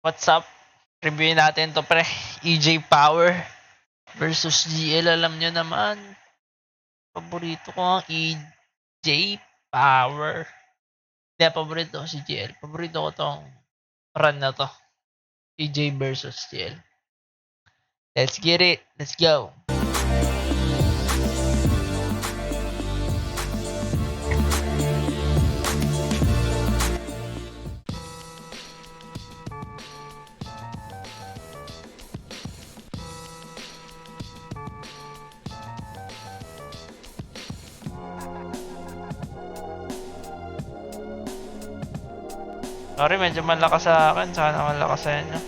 What's up? Reviewin natin to pre. EJ Power versus GL. Alam nyo naman, paborito ko ang EJ Power. Hindi, paborito ko si GL. Paborito ko tong run na to. EJ versus GL. Let's get it. Let's go. Sorry, medyo malakas sa akin. Sana malakas sa inyo.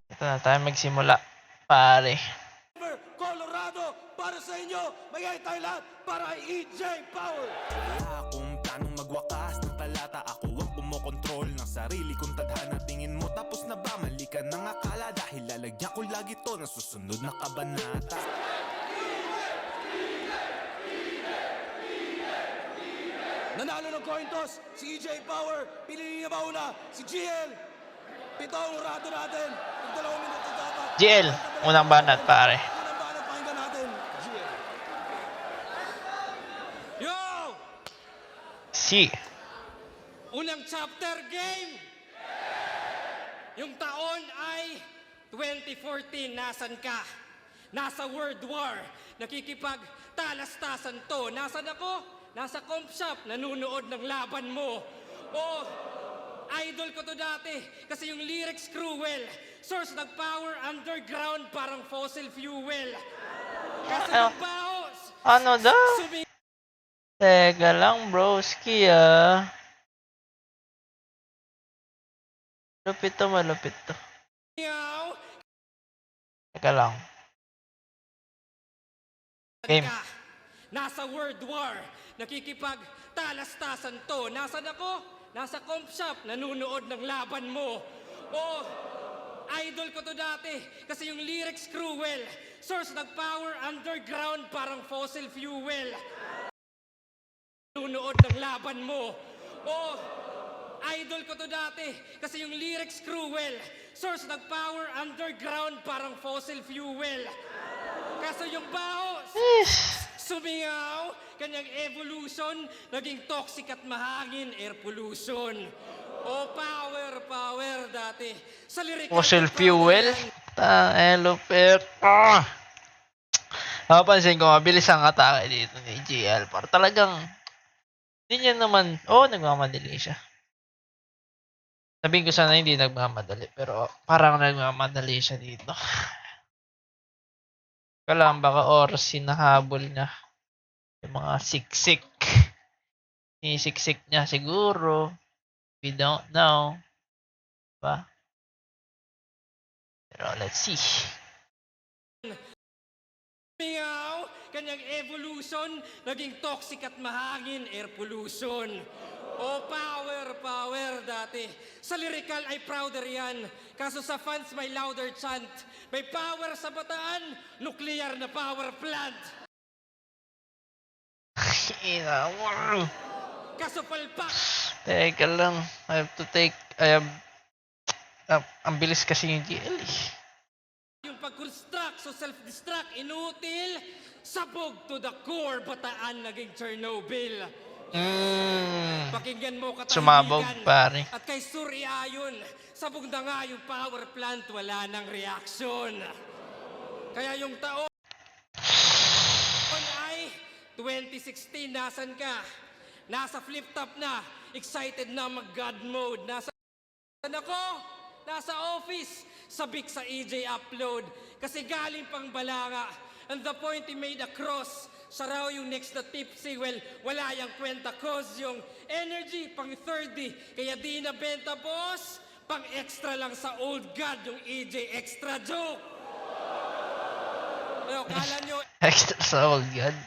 Ito na tayo magsimula, pare. Colorado, para sa inyo, mayay tayo lahat para kay EJ Power. Wala akong planong magwakas ng talata. Ako ang kumokontrol ng sarili kong tadhana. Tingin mo tapos na ba? Mali ka ng akala. Dahil lalagyan ko lagi to ng susunod na kabanata. Nanalo ng coin toss, si EJ Power. Pinili niya ba una? Si GL. Pito ang urado natin. Yung 2 minuto dapat. GL, unang banat, pare. Unang banat, pakinggan natin. GL. Yo! Si. Unang chapter game. Yung taon ay 2014. Nasan ka? Nasa World War. Nakikipagtalastasan to. Nasan ako? Nasa comp shop. Nanunood ng laban mo. Oh, idol ko to dati. Kasi yung lyrics cruel. Source ng power underground parang fossil fuel. Kasi yung baos. Ano daw? Teka lang, broski ah. Malupit to, malupit to. Sumiyaw. Teka lang. Game. Nasa World War, nakikipagtalastasan to. Nasaan ako? Nasa comp shop, nanunood ng laban mo. Oh, idol ko to dati. Kasi yung lyrics cruel. Source ng power underground parang fossil fuel. Nanunood ng laban mo. Oh, idol ko to dati. Kasi yung lyrics cruel. Source ng power underground parang fossil fuel. Kaso yung baos. Sumingaw, kanyang evolution, naging toxic at mahangin, air pollution. O power dati. Sa lyrical Fossil fuel? Elopet. Napapansin ko, mabilis ang atake dito ni GL. Para talagang, hindi niya naman, nagmamadali siya. Sabihin ko sana hindi nagmamadali, pero parang nagmamadali siya dito. Kailangan baka oras sinahabol niya. Yung mga siksik. Sinisiksik niya siguro. We don't know. Diba? Pero let's see. Sumingaw, kanyang evolution, naging toxic at mahangin, air pollution. O power dati. Sa lyrical ay prouder yan. Kaso sa fans may louder chant. May power sa bataan, nuclear na power plant. Kaso palpak. Teka lang. I have ang bilis kasi yung GL eh. Yung pag-construct, so self-destruct, inutil. Sabog to the core, bataan naging Chernobyl. Pakinggan mo katahimigan. Sumabog, pare. At kay Suri Ayon, sabog na nga yung power plant, wala nang reaction. Kaya yung taon ay 2016, nasan ka? Nasa flip top na, excited na mag-God mode. Nasa ako? Nasa office, sabik sa EJ upload. Kasi galing pang balanga. And the point he made across, siya raw yung next na tipsy. Well, wala yung kwenta cause yung energy pang 30. Kaya di na benta boss, pang extra lang sa old god yung EJ extra joke. Ano, kala nyo Extra sa old god.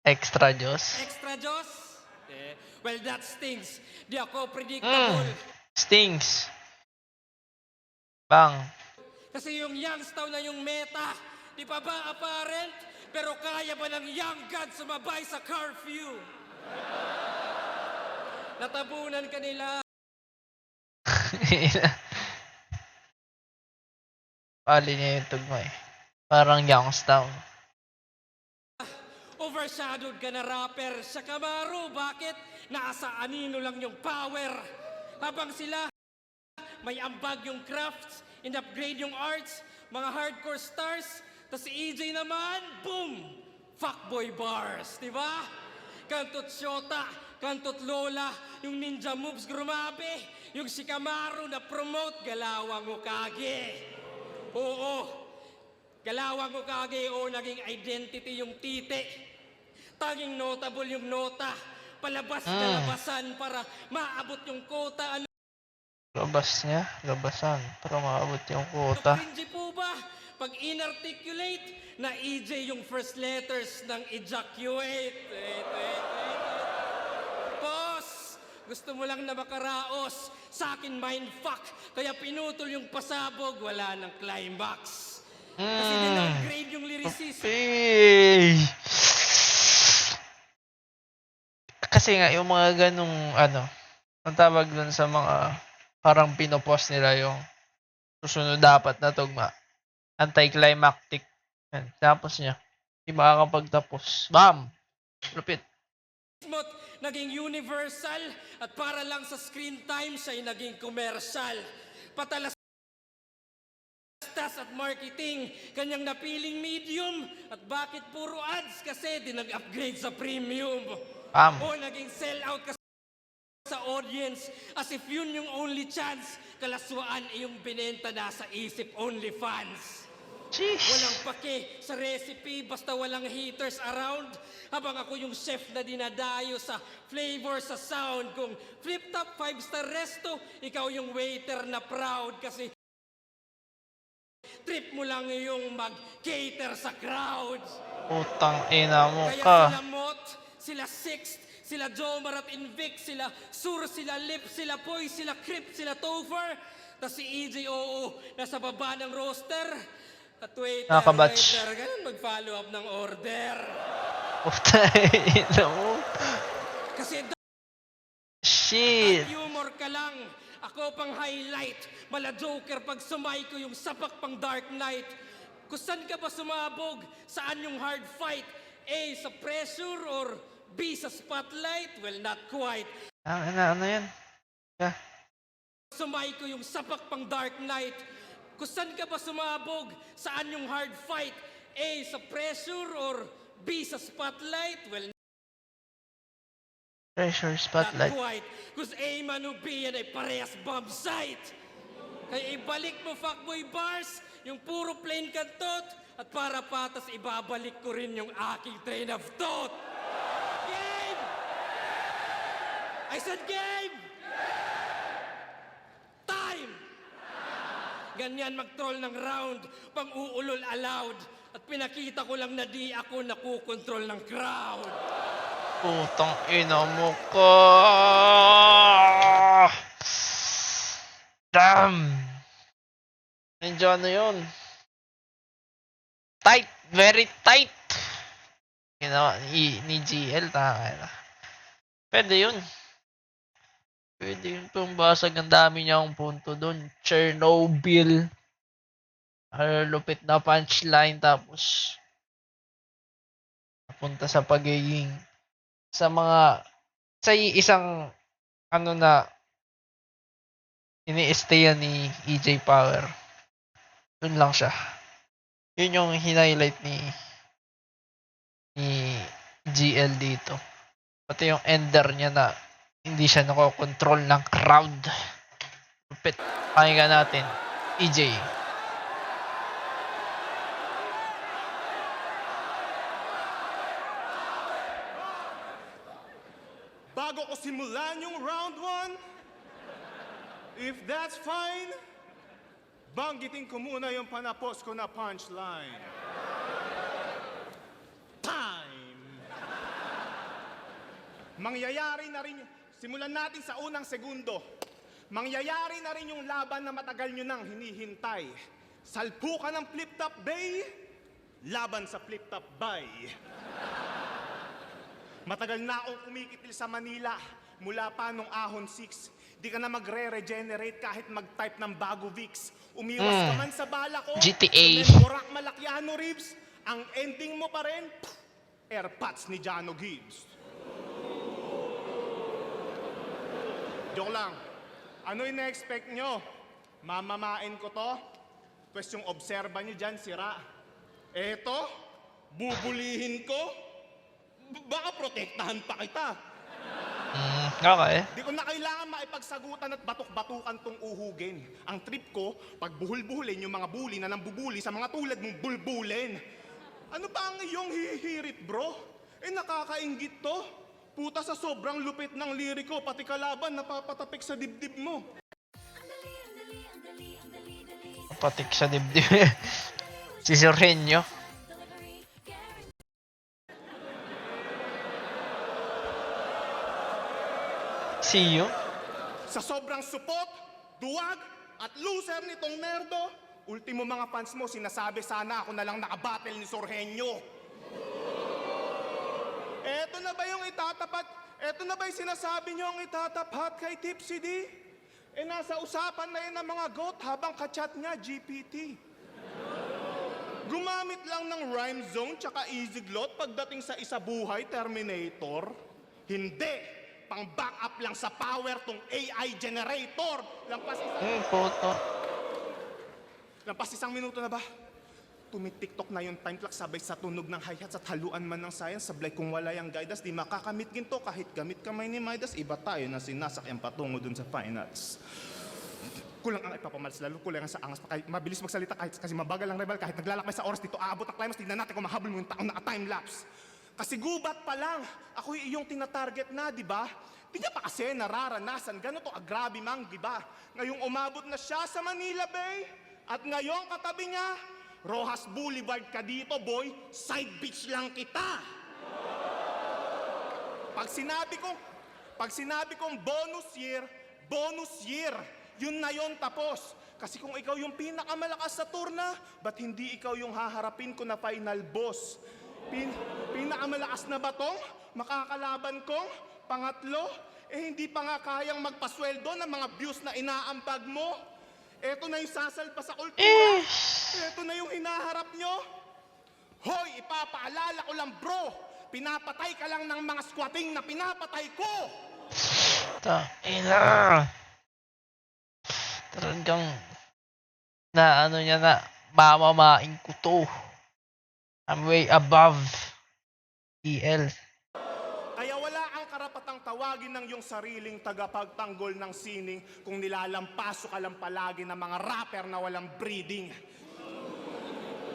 Extra Diyos. extra Diyos? Well, that stings. Di ako predictable. Stings. Bang. Kasi yung Youngstown na yung meta. Di pa ba apparent? Pero kaya ba ng young god sumabay sa curfew? natabunan ka nila. Pali niya yung tugma eh. Parang Youngstown. Overshadowed ka na rapper sa Camaro. Bakit? Nasa anino lang yung power. Habang sila, may ambag yung crafts, in-upgrade yung arts, mga hardcore stars. Tapos si EJ naman, boom! Fuckboy bars, di ba? Kantot Shota, kantot Lola, yung ninja moves, grumabe. Yung si Camaro na promote, galawang Hokage. Oo, galawang Hokage o naging identity yung tite. Tanging notable yung nota. Palabas na labasan para maabot yung kota. Ano Labas niya, labasan. Para maabot yung quota. cringy po ba? Pag inarticulate, na EJ yung first letters ng ejaculate. Wait. Boss, gusto mo lang na makaraos. Sa akin mindfuck. Kaya pinutol yung pasabog, wala ng climax. Kasi din-upgrade yung lyricism. Hey! Kasi nga, yung mga ganong, ang tawag dun sa mga, parang pinopost nila yung susunod dapat na tugma. Anticlimactic. Yan. Tapos niya, hindi makakapagtapos. Bam! Lupit. Smot naging universal at para lang sa screen time siya ay naging commercial. Patalastas at marketing, kanyang napiling medium. At bakit puro ads? Kasi di nag-upgrade sa premium. Bam! O naging sell-out kasi sa audience as if yun yung only chance. Kalaswaan yung binenta na sa isip only fans. Sheesh! Walang pake sa recipe basta walang haters around. Habang ako yung chef na dinadayo sa flavor sa sound. Kung flip top 5-star resto, ikaw yung waiter na proud kasi trip mo lang yung mag-cater sa crowds. Utang ina mo Kaya ka. sila Mot, sila Sixt, sila Jomar at Invic, sila Sur, sila Lip, sila Poy, sila Crip, sila Topher. Tas si EJ Oo, nasa baba ng roster. At waiter, Nakakabatch. ganun mag-follow up ng order. Utang ina mo. Kasi Shit! humor ka lang. Ako pang highlight. Mala Joker pag sumay ko yung sapak pang Dark Knight. Kung saan ka ba sumabog? Saan yung hard fight? A, sa pressure or B, sa spotlight? Well, not quite. Ano yan? Yeah. Sumay ko yung sapak pang Dark Knight. Kung saan ka ba sumabog? Saan yung hard fight? A, sa pressure or B, sa spotlight? Well, Pressure spotlight. not quite. Kung A man o B yan ay parehas bomb site. Kaya ibalik mo fuckboy bars, yung puro plain kantot, at para patas ibabalik ko rin yung aking train of thought. Game! I said game! Time! Ganyan mag-troll ng round, pang-uulol allowed, at pinakita ko lang na di ako nakukontrol ng crowd. Putang ina mo ka. Damn! Nandiyan na yun. Tight! Very tight! Ginawa ni GL. Tama na. Pwede yun. Pwede yun. Pumbasag. Ang dami niya ang punto dun. Chernobyl. Lupit na punchline. Tapos napunta sa pagiging sa mga sa isang na ini-stayan ni EJ Power. Dun lang siya. Yun yung hinighlight ni GL dito. Pati yung ender niya na hindi siya nakokontrol ng crowd. Lupit. Pakinggan natin. EJ. Bago ko simulan yung round 1, if that's fine, banggitin ko muna yung panapos ko na punchline. Time! Mangyayari na rin, simulan natin sa unang segundo. Mangyayari na rin yung laban na matagal nyo nang hinihintay. Salpukan ng flip-top bay, laban sa flip-top bay. Matagal na akong kumikitil sa Manila, mula pa nung Ahon 6. Di ka na magre-regenerate kahit mag-type ng bago Vicks. Umiwas ka man sa bala ko, GTA. Borak Malakiano Reeves, ang ending mo pa rin, airpods ni Jano Gibbs. Joke lang. Ano ina-expect nyo? Mamamain ko to? Pwes yung obserba nyo dyan, sira. Eto, bubulihin ko? Baka protektahan pa kita. Okay. Di ko na kailangan maipagsagutan at batok-batukan tong uhugin. Ang trip ko, pag buhul-buhulin yung mga bully na nambubuli sa mga tulad mong bulbulin. Ano ba ang iyong hihirit, bro? Nakakaingit to. Puta, sa sobrang lupit ng liriko, pati kalaban napapatapik sa dibdib mo. Patik sa dibdib. Si Sorhenyo. See you. Sa sobrang supot, duwag, at loser nitong nerdo, ultimo mga fans mo, sinasabi sana ako na lang nakabattle ni Sorhenyo. Eto na ba yung itatapat? Eto na ba yung sinasabi nyo ang itatapat kay Tipsy D? Nasa usapan na yun ng mga GOAT habang kachat niya, GPT. Gumamit lang ng rhyme zone tsaka easy glot pagdating sa isa buhay, Terminator. Hindi! Pang backup lang sa power tong AI generator. Lampas isang minuto na ba? Tumitiktok na yung time clock sabay sa tunog ng hi-hats at haluan man ng science. Sablay kung wala yung guidance, di makakamit ginto kahit gamit kamay ni Midas. Iba tayo na sinasakyan patungo dun sa finals. Kulang ang ipapamalas lalo, kulang ang sa angas pa kahit mabilis magsalita kahit kasi mabagal ang rival kahit naglalakbay sa oras dito aabot ang climax. Tignan natin kung mahabol mo yung taong naka-timelapse. Kasi gubat pa lang, ako iyong tinatarget na, di ba? Di niya pa kasi nararanasan, gano'n to agrabe mang, di ba? Ngayong umabot na siya sa Manila Bay, at ngayong katabi niya, Rojas Boulevard ka dito, boy, side beach lang kita. Pag sinabi kong bonus year, yun na yun tapos. Kasi kung ikaw yung pinakamalakas sa turna, ba't hindi ikaw yung haharapin ko na final boss? Pinakamalakas na batong makakalaban kong pangatlo, hindi pa nga kayang magpasweldo ng mga views na inaambag mo. Eto na yung sasalpa sa kultura. Eto na yung hinaharap nyo. Hoy, ipapaalala ko lang bro, pinapatay ka lang ng mga squatting na pinapatay ko. Ina. Talagang na ano niya na mamamain ko to. I'm way above EL. Kaya wala ang karapatang tawagin ng iyong sariling tagapagtanggol ng sining kung nilalampaso ka lang palagi ng mga rapper na walang breeding.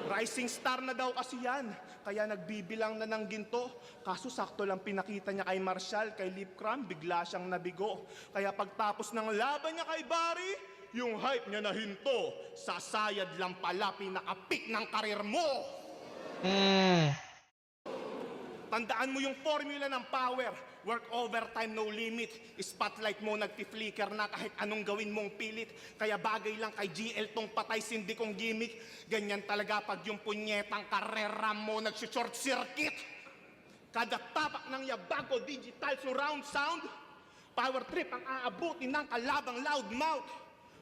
Rising star na daw kasi yan, kaya nagbibilang na ng ginto. Kaso sakto lang pinakita niya kay Marshall, kay Lip Cram, bigla siyang nabigo. Kaya pagtapos ng laban niya kay Barry, yung hype niya na hinto, sasayad lang pala pinaka-peak ng karir mo. Tandaan mo yung formula ng power. Work overtime, no limit. Spotlight mo nagti-flicker na kahit anong gawin mong pilit. Kaya bagay lang kay GL tong patay sindi kong gimmick. Ganyan talaga pag yung punyetang karera mo nag-short circuit. Kada tapak ng yabago, digital surround sound. Power trip ang aabutin ng kalabang loudmouth.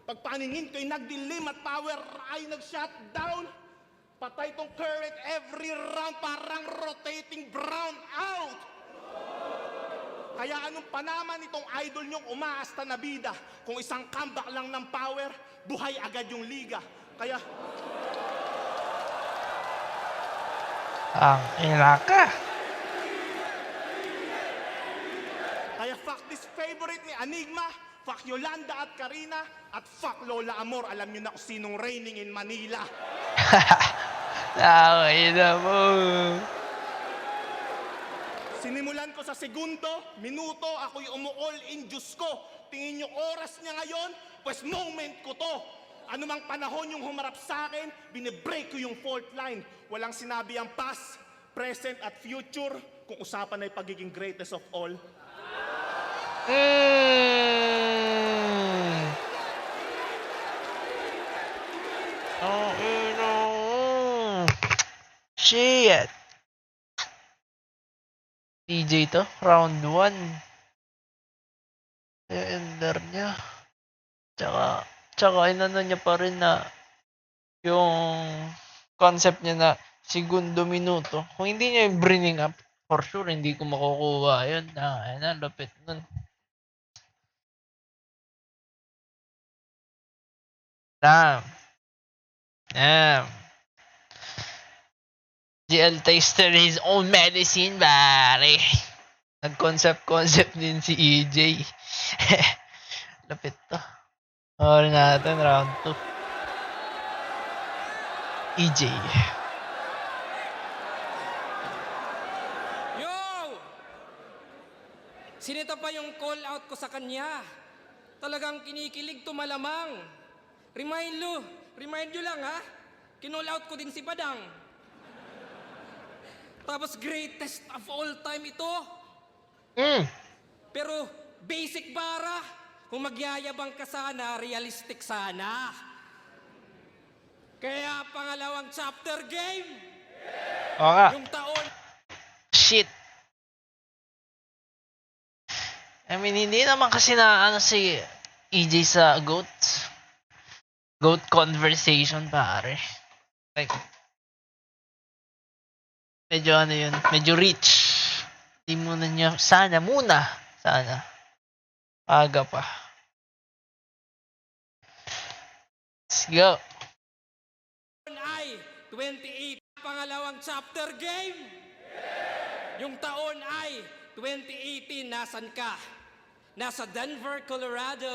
Pag paningin ko'y nagdilim at power ay nag-shutdown. Patay tong current every round, parang rotating brown out. Kaya anong panaman itong idol nyong umaasta na bida? Kung isang comeback lang ng power, buhay agad yung liga. Kaya... Ang ina ka. Kaya fuck this favorite ni Enigma, fuck Yolanda at Karina, at fuck Lola Amor. Alam niyo na kung sinong reigning in Manila. Ina mo. Sinimulan ko sa segundo, minuto, ako'y umu-all in, Diyos ko. Tingin niyo oras niya ngayon, pues moment ko to. Ano mang panahon yung humarap sa akin, binibreak ko yung fault line. Walang sinabi ang past, present at future, kung usapan ay pagiging greatest of all. Oh, ina. Shit. EJ to. Round 1. Ender niya. Tsaka inano niya pa rin na yung concept niya na segundo minuto. Kung hindi niya yung bringing up, for sure, hindi ko makukuha yun. Ayun na, lupit nun. Damn. GL tasted his own medicine, pare. Nag-concept din si EJ. Lapit to. Orin natin, round 2. EJ. Yo! Sinita pa yung call out ko sa kanya. Talagang kinikilig to malamang. Remind you lang ha. Kinall out ko din si Badang. Tapos greatest of all time ito. Pero basic bara. Kung magyayabang ka sana, realistic sana. Kaya pangalawang chapter game. Oo nga. Yung taon. Shit. I mean, hindi naman kasi na ano si EJ sa GOAT conversation, pare. Like, medyo ano yun, medyo rich. Di muna niya, sana. Aga pa. Let's go. Ay 28 pangalawang chapter game. Yung taon ay 2018. Nasan ka? Nasa Denver, Colorado.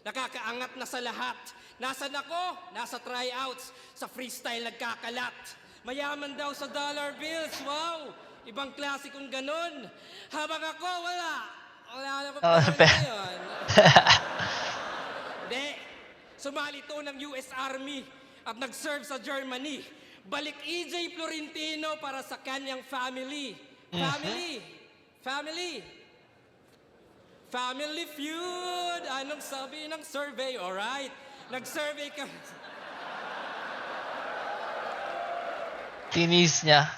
Nakakaangat na sa lahat. Nasaan ako? Nasa tryouts. Sa freestyle nagkakalat. Mayaman daw sa dollar bills. Wow! Ibang klase kung ganun. Habang ako, wala na pa yun. Hindi. Sumali to ng US Army at nag-serve sa Germany. Balik EJ Florentino para sa kanyang family. Family feud. Anong sabi ng survey? Alright. Nag-survey ka. Tinis niya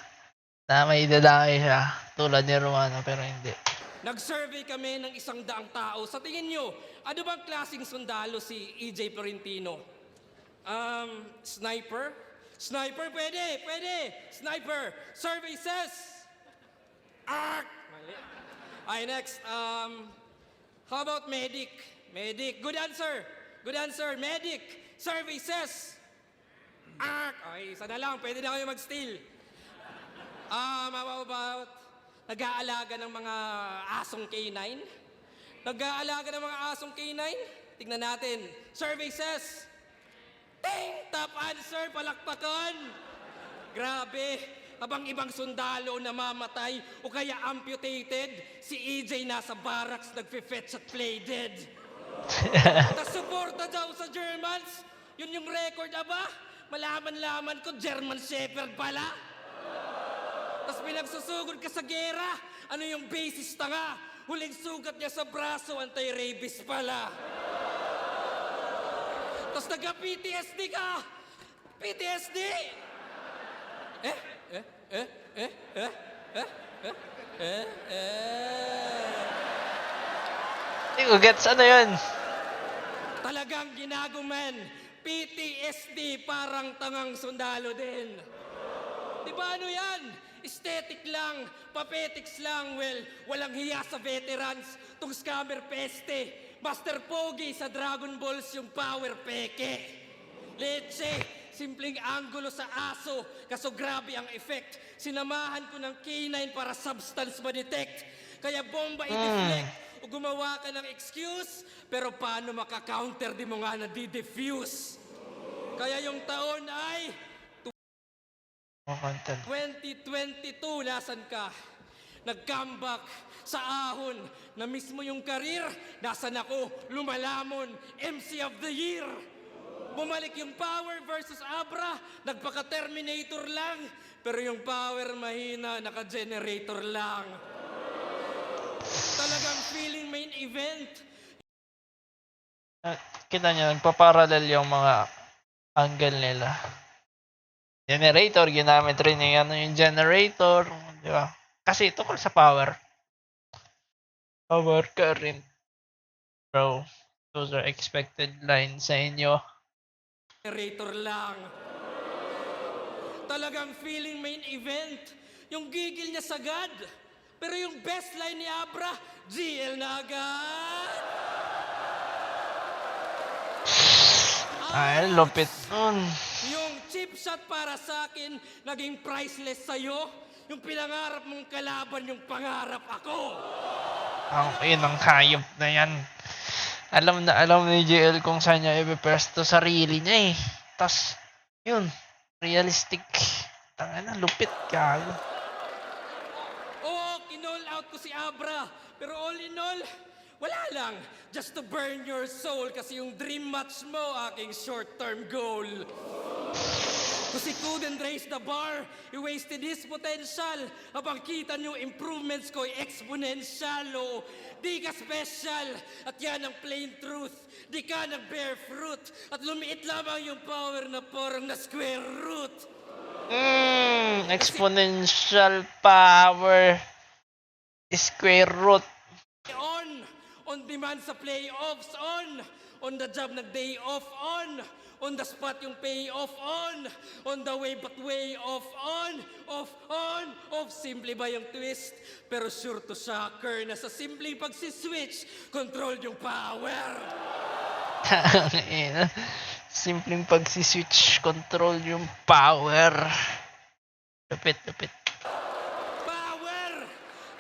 na may dadaki siya tulad ni Romano pero hindi. Nag-survey kami ng 100 tao. Sa tingin nyo, ano bang klaseng sundalo si EJ Florentino? Sniper? Sniper, pwede. Sniper. Survey says. Mali. Ay, next. How about medic? Medic. Good answer. Medic. Survey says. Ay, isa na lang. Pwede na kayo mag-steal. How about nag-aalaga ng mga asong K9? Tignan natin. Survey says. Ting! Top answer, palakpakan. Grabe. Habang ibang sundalo namamatay o kaya amputated, si EJ nasa barracks nagfe-fetch at play dead. Tas suporta daw sa Germans. Yun yung record, aba. Malaman-laman ko, German Shepherd pala. Tas pinagsusugod ka sa gera. Ano yung basis tanga? Huling sugat niya sa braso, anti-rabies pala. Tas nagka-PTSD ka. PTSD! Hindi ko gets ano yun. Talagang ginaguman. PTSD parang tangang sundalo din. Di ba ano yan? Aesthetic lang, papetics lang, well, walang hiya sa veterans, tong scammer peste, Master Pogi sa Dragon Balls yung power peke. Leche, simpleng anggulo sa aso, kaso grabe ang effect. Sinamahan ko ng K9 para substance ma-detect. Kaya bomba i-deflect o gumawa ka ng excuse, pero paano maka-counter di mo nga na-defuse? Kaya yung taon ay 2022, nasan ka? Nag-comeback sa ahon na mismo yung karir. Nasan ako? Lumalamon, MC of the Year. Bumalik yung power versus Abra. Nagpaka-Terminator lang. Pero yung power mahina, naka-generator lang. Talagang feeling main event. Kita nyo, nagpa-parallel yung mga angle nila. Generator, ginamit rin yung generator, di ba? Kasi tungkol sa power. Power current. Bro, those are expected lines sa inyo. Generator lang. Talagang feeling main event. Yung gigil niya sagad. Pero yung best line ni Abra, GL na agad. Ay, lupit nun. Yung chip shot para sa akin, naging priceless sa'yo. Yung pinangarap mong kalaban, yung pangarap ako. Ang inang hayop na yan. Alam na alam ni JL kung saan niya ipipresto sarili niya eh. Tas, yun, realistic. Tangina, lupit gago. Oo, kinall out ko si Abra. Pero all in all, wala lang. Just to burn your soul kasi yung dream match mo, aking short-term goal. Kasi couldn't raise the bar, he wasted his potential. Habang kita niyo improvements ko, exponential. Oh, di ka special, at yan ang plain truth. Di ka nag-bear fruit, at lumiit lamang yung power na parang na square root. Exponential power. Square root. On demand sa playoffs, on the job nag-day off, on the spot yung payoff, on the way but way off, off, simple ba yung twist? Pero sure to shocker na sa simpleng pagsiswitch, control yung power. Simpleng pagsiswitch control yung power. Lupit, lupit. Power!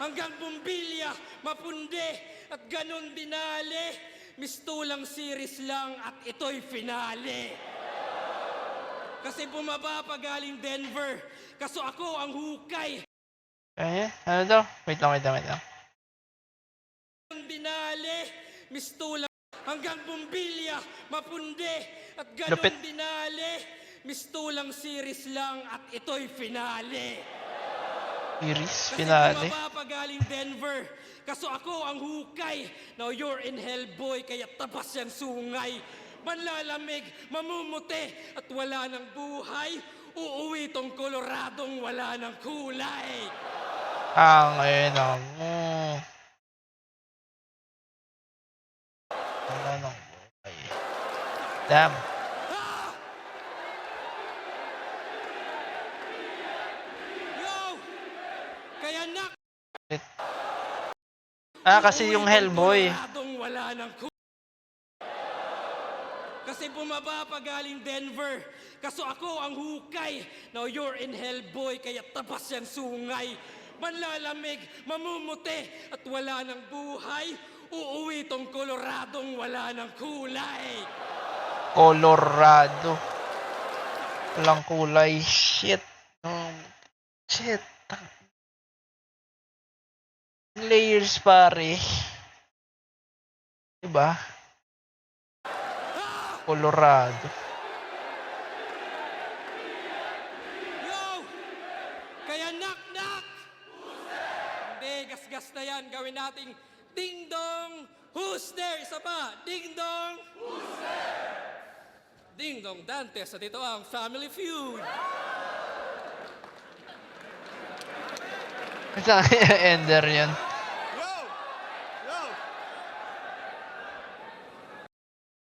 Hanggang bumbilya, mapundi, at ganun dinali. Mistulang series lang at ito'y finale. Kasi bumaba pa galing Denver, kaso ako ang hukay. Eh, ano daw? Wait lang. Dinali, mistulang hanggang bumbilya, mapundi, at ganun Lupit. dinali. Mistulang series lang at ito'y finale. Iris, Kasi finale. bumaba pa galing Denver, kaso ako ang hukay. Now you're in hell, boy, kaya tabas yan sungay. Manlalamig, mamumuti, at wala ng buhay. Uuwi tong Coloradong wala ng kulay. Ang ina mo. Wala nang buhay. Damn. Yo! Kaya nak... Kasi yung Hellboy. Wala ng kasi bumaba pa galing Denver, kaso ako ang hukay. Now you're in hell, boy, kaya tabas yan sungay. Manlalamig, mamumuti, at wala ng buhay. Uuwi tong Coloradong wala ng kulay. Colorado. Walang kulay. Shit. Shit. Layers pare. Diba? Colorado. Yo! Kaya knock-knock! Hindi, gas-gas na yan. Gawin nating ding-dong, who's there? Isa pa, ding-dong, who's there? Ding-dong Dantes, at ito ang Family Feud. Isang ender yun. Yo!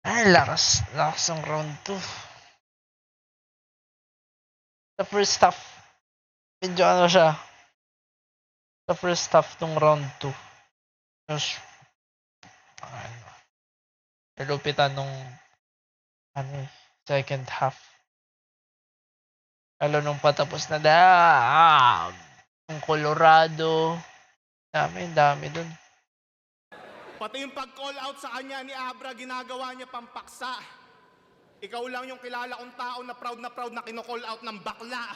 Ay, lakas ng round 2. Sa first half, medyo ano siya. Sa first half tong round 2. Tapos, nalupitan nung second half. Lalo nung patapos na yung Colorado. Dami dun. Pati yung pag-call out sa kanya ni Abra, ginagawa niya pampaksa. Ikaw lang yung kilala kong tao na proud na kino-call out ng bakla.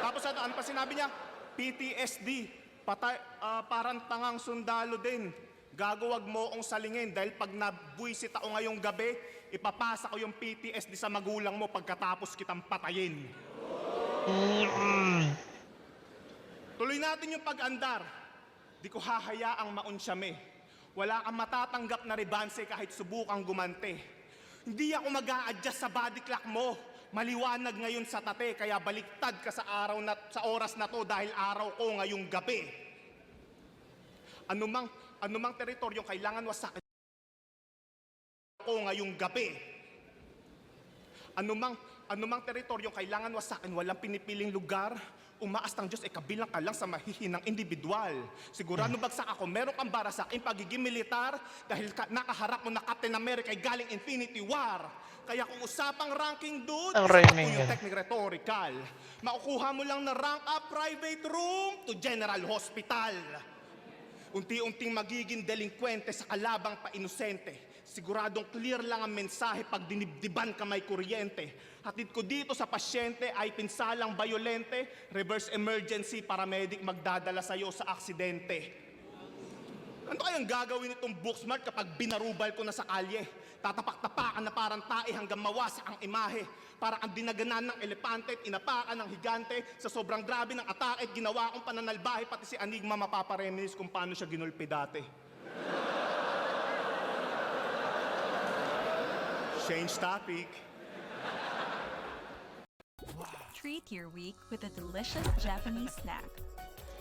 Tapos ano pa sinabi niya? PTSD. Parang tangang sundalo din. Gago, wag mo akong salingin dahil pag nabwisit ako ngayong gabi, ipapasa ko yung PTSD sa magulang mo pagkatapos kitang patayin. Tuloy natin yung pag-andar. Di ko hahayaang maunsyame. Wala kang matatanggap na rebanse kahit subukang gumante. Hindi ako mag-a-adjust sa body clock mo. Maliwanag ngayon sa tate, kaya baliktad ka sa sa oras na to dahil araw ko ngayong gabi. Anumang teritoryong kailangan wasakin ko ngayong gabi. Anumang teritoryong kailangan wasakin, walang pinipiling lugar. Umaas ng Diyos, kabilang ka lang sa mahihinang individual. Sigurado bagsak ako, meron kang bara sa aking pagiging militar dahil nakaharap mo na Captain America ay galing Infinity War. Kaya kung usapang ranking, dude, Ang isa pa po rhyming yung yan. technique rhetorical. Makukuha mo lang na rank up private room to general hospital. Unti-unting magiging delinkwente sa kalabang pa-inosente. Siguradong clear lang ang mensahe pag dinibdiban ka may kuryente. Hatid ko dito sa pasyente ay pinsalang bayolente, reverse emergency, paramedic magdadala sa'yo sa aksidente. Ano kayang gagawin itong Booksmart kapag binarubal ko na sa kalye? Tatapak-tapakan na parang tae hanggang mawasak ang imahe. Parang ang dinaganan ng elepante at inapakan ng higante. Sa sobrang grabe ng atake, ginawa kong pananalbahe, pati si Enigma mapapareminis kung paano siya ginulpi dati. Change topic. Treat your week with a delicious Japanese snack.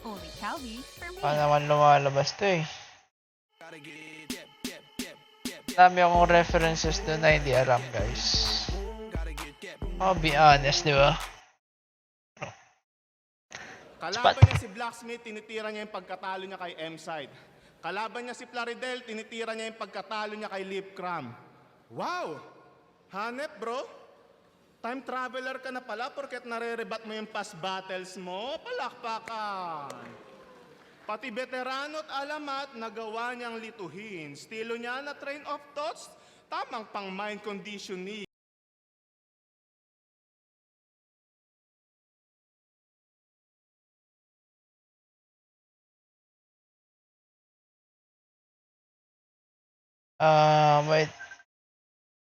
Only Calbee for me. Paano naman lumalabas to eh. Dami akong references doon na hindi alam, guys. I'll be honest, di ba? Kalaban niya si Blacksmith, tinitira niya yung pagkatalo niya kay M-Side. Kalaban niya si Plaridel, tinitira niya yung pagkatalo niya kay Lipcram. Wow! Hanep, bro. Time traveler ka na pala porket nare-rebat mo yung past battles mo. Palakpakan. Pati veterano at alamat, nagawa niyang lituhin. Estilo niya na train of thoughts, tamang pang mind conditioning. Wait.